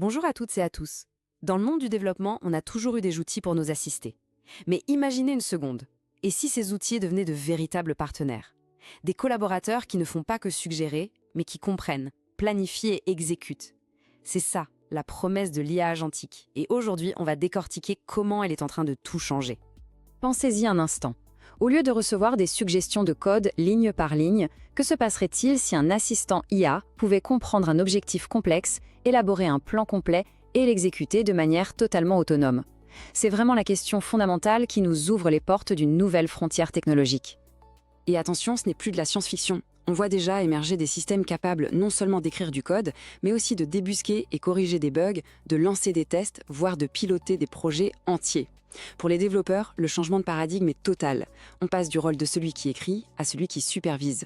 Bonjour à toutes et à tous. Dans le monde du développement, on a toujours eu des outils pour nous assister. Mais imaginez une seconde. Et si ces outils devenaient de véritables partenaires? Des collaborateurs qui ne font pas que suggérer, mais qui comprennent, planifient et exécutent. C'est ça, la promesse de l'IA agentique. Et aujourd'hui, on va décortiquer comment elle est en train de tout changer. Pensez-y un instant. Au lieu de recevoir des suggestions de code ligne par ligne, que se passerait-il si un assistant IA pouvait comprendre un objectif complexe, élaborer un plan complet et l'exécuter de manière totalement autonome? C'est vraiment la question fondamentale qui nous ouvre les portes d'une nouvelle frontière technologique. Et attention, ce n'est plus de la science-fiction. On voit déjà émerger des systèmes capables non seulement d'écrire du code, mais aussi de débusquer et corriger des bugs, de lancer des tests, voire de piloter des projets entiers. Pour les développeurs, le changement de paradigme est total. On passe du rôle de celui qui écrit à celui qui supervise.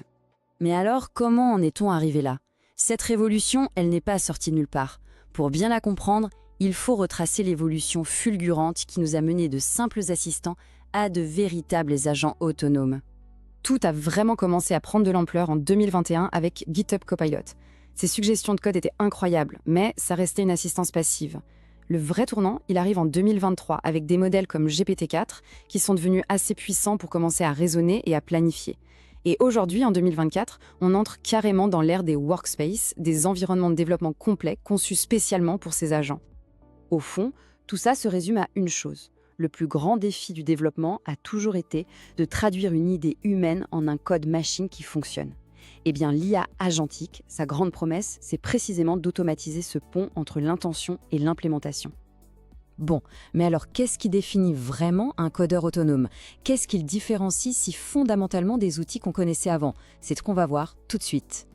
Mais alors, comment en est-on arrivé là? Cette révolution, elle n'est pas sortie de nulle part. Pour bien la comprendre, il faut retracer l'évolution fulgurante qui nous a menés de simples assistants à de véritables agents autonomes. Tout a vraiment commencé à prendre de l'ampleur en 2021 avec GitHub Copilot. Ses suggestions de code étaient incroyables, mais ça restait une assistance passive. Le vrai tournant, il arrive en 2023 avec des modèles comme GPT-4 qui sont devenus assez puissants pour commencer à raisonner et à planifier. Et aujourd'hui, en 2024, on entre carrément dans l'ère des workspaces, des environnements de développement complets conçus spécialement pour ces agents. Au fond, tout ça se résume à une chose. Le plus grand défi du développement a toujours été de traduire une idée humaine en un code machine qui fonctionne. Eh bien, l'IA agentique, sa grande promesse, c'est précisément d'automatiser ce pont entre l'intention et l'implémentation. Bon, mais alors qu'est-ce qui définit vraiment un codeur autonome? Qu'est-ce qui le différencie si fondamentalement des outils qu'on connaissait avant? C'est ce qu'on va voir tout de suite.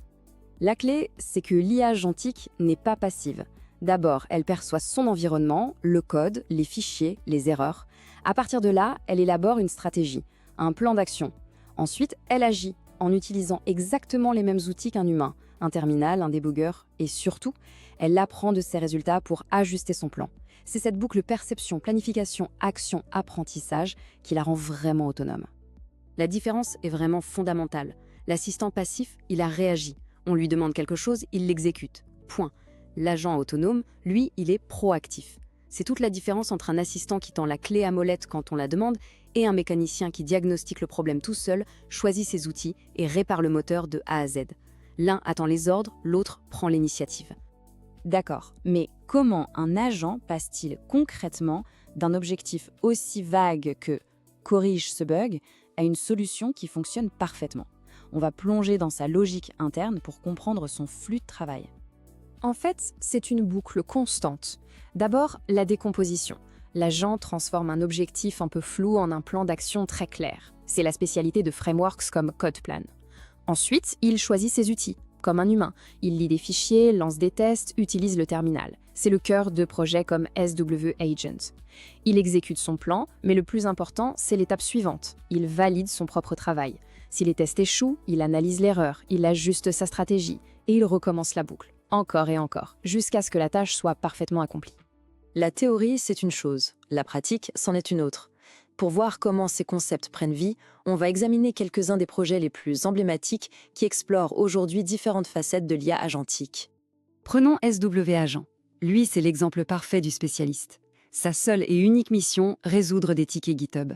La clé, c'est que l'IA agentique n'est pas passive. D'abord, elle perçoit son environnement, le code, les fichiers, les erreurs. À partir de là, elle élabore une stratégie, un plan d'action. Ensuite, elle agit en utilisant exactement les mêmes outils qu'un humain, un terminal, un débugger, et surtout, elle apprend de ses résultats pour ajuster son plan. C'est cette boucle perception, planification, action, apprentissage qui la rend vraiment autonome. La différence est vraiment fondamentale. L'assistant passif, il a réagi. On lui demande quelque chose, il l'exécute. Point. L'agent autonome, lui, il est proactif. C'est toute la différence entre un assistant qui tend la clé à molette quand on la demande et un mécanicien qui diagnostique le problème tout seul, choisit ses outils et répare le moteur de A à Z. L'un attend les ordres, l'autre prend l'initiative. D'accord, mais comment un agent passe-t-il concrètement d'un objectif aussi vague que « corrige ce bug » à une solution qui fonctionne parfaitement? On va plonger dans sa logique interne pour comprendre son flux de travail. En fait, c'est une boucle constante. D'abord, la décomposition. L'agent transforme un objectif un peu flou en un plan d'action très clair. C'est la spécialité de frameworks comme CodePlan. Ensuite, il choisit ses outils. Comme un humain, il lit des fichiers, lance des tests, utilise le terminal. C'est le cœur de projets comme SW Agent. Il exécute son plan, mais le plus important, c'est l'étape suivante. Il valide son propre travail. Si les tests échouent, il analyse l'erreur, il ajuste sa stratégie et il recommence la boucle. Encore et encore, jusqu'à ce que la tâche soit parfaitement accomplie. La théorie, c'est une chose, la pratique, c'en est une autre. Pour voir comment ces concepts prennent vie, on va examiner quelques-uns des projets les plus emblématiques qui explorent aujourd'hui différentes facettes de l'IA agentique. Prenons SW Agent. Lui, c'est l'exemple parfait du spécialiste. Sa seule et unique mission, résoudre des tickets GitHub.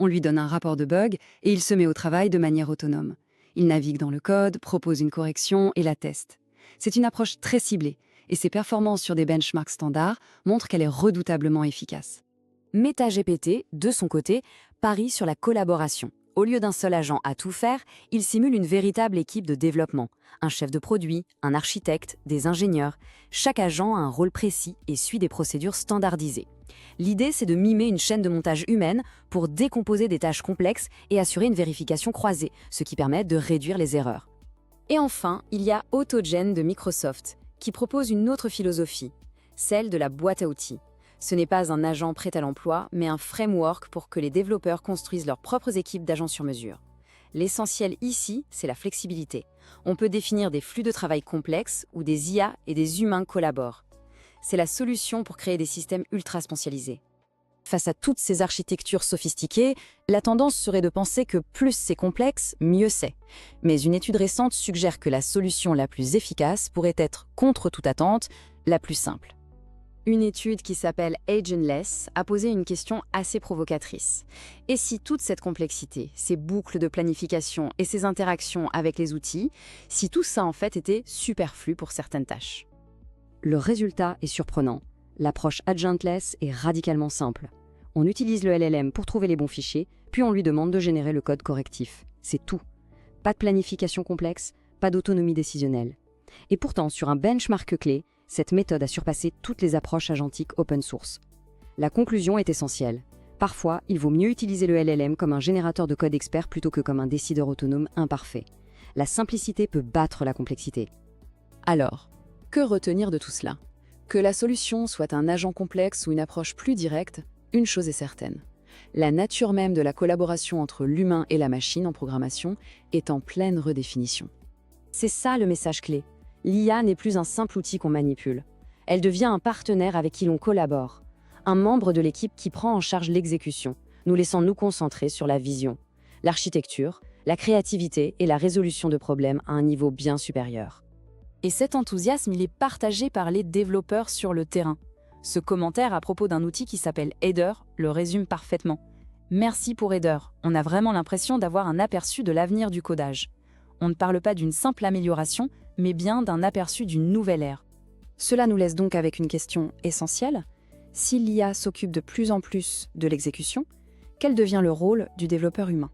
On lui donne un rapport de bug et il se met au travail de manière autonome. Il navigue dans le code, propose une correction et la teste. C'est une approche très ciblée, et ses performances sur des benchmarks standards montrent qu'elle est redoutablement efficace. MetaGPT, de son côté, parie sur la collaboration. Au lieu d'un seul agent à tout faire, il simule une véritable équipe de développement. Un chef de produit, un architecte, des ingénieurs. Chaque agent a un rôle précis et suit des procédures standardisées. L'idée, c'est de mimer une chaîne de montage humaine pour décomposer des tâches complexes et assurer une vérification croisée, ce qui permet de réduire les erreurs. Et enfin, il y a AutoGen de Microsoft, qui propose une autre philosophie, celle de la boîte à outils. Ce n'est pas un agent prêt à l'emploi, mais un framework pour que les développeurs construisent leurs propres équipes d'agents sur mesure. L'essentiel ici, c'est la flexibilité. On peut définir des flux de travail complexes où des IA et des humains collaborent. C'est la solution pour créer des systèmes ultra spécialisés. Face à toutes ces architectures sophistiquées, la tendance serait de penser que plus c'est complexe, mieux c'est. Mais une étude récente suggère que la solution la plus efficace pourrait être, contre toute attente, la plus simple. Une étude qui s'appelle Agentless a posé une question assez provocatrice. Et si toute cette complexité, ces boucles de planification et ces interactions avec les outils, si tout ça en fait était superflu pour certaines tâches? Le résultat est surprenant. L'approche Agentless est radicalement simple. On utilise le LLM pour trouver les bons fichiers, puis on lui demande de générer le code correctif. C'est tout. Pas de planification complexe, pas d'autonomie décisionnelle. Et pourtant, sur un benchmark clé, cette méthode a surpassé toutes les approches agentiques open source. La conclusion est essentielle. Parfois, il vaut mieux utiliser le LLM comme un générateur de code expert plutôt que comme un décideur autonome imparfait. La simplicité peut battre la complexité. Alors, que retenir de tout cela? Que la solution soit un agent complexe ou une approche plus directe, une chose est certaine. La nature même de la collaboration entre l'humain et la machine en programmation est en pleine redéfinition. C'est ça le message clé. L'IA n'est plus un simple outil qu'on manipule. Elle devient un partenaire avec qui l'on collabore, un membre de l'équipe qui prend en charge l'exécution, nous laissant nous concentrer sur la vision, l'architecture, la créativité et la résolution de problèmes à un niveau bien supérieur. Et cet enthousiasme, il est partagé par les développeurs sur le terrain. Ce commentaire à propos d'un outil qui s'appelle Aider le résume parfaitement. Merci pour Aider, on a vraiment l'impression d'avoir un aperçu de l'avenir du codage. On ne parle pas d'une simple amélioration, mais bien d'un aperçu d'une nouvelle ère. Cela nous laisse donc avec une question essentielle. Si l'IA s'occupe de plus en plus de l'exécution, quel devient le rôle du développeur humain?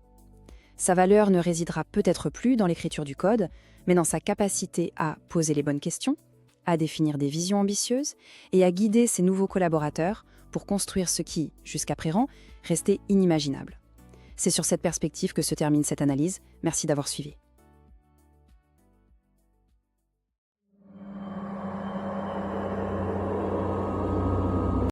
Sa valeur ne résidera peut-être plus dans l'écriture du code, mais dans sa capacité à poser les bonnes questions, à définir des visions ambitieuses et à guider ses nouveaux collaborateurs pour construire ce qui, jusqu'à présent, restait inimaginable. C'est sur cette perspective que se termine cette analyse. Merci d'avoir suivi.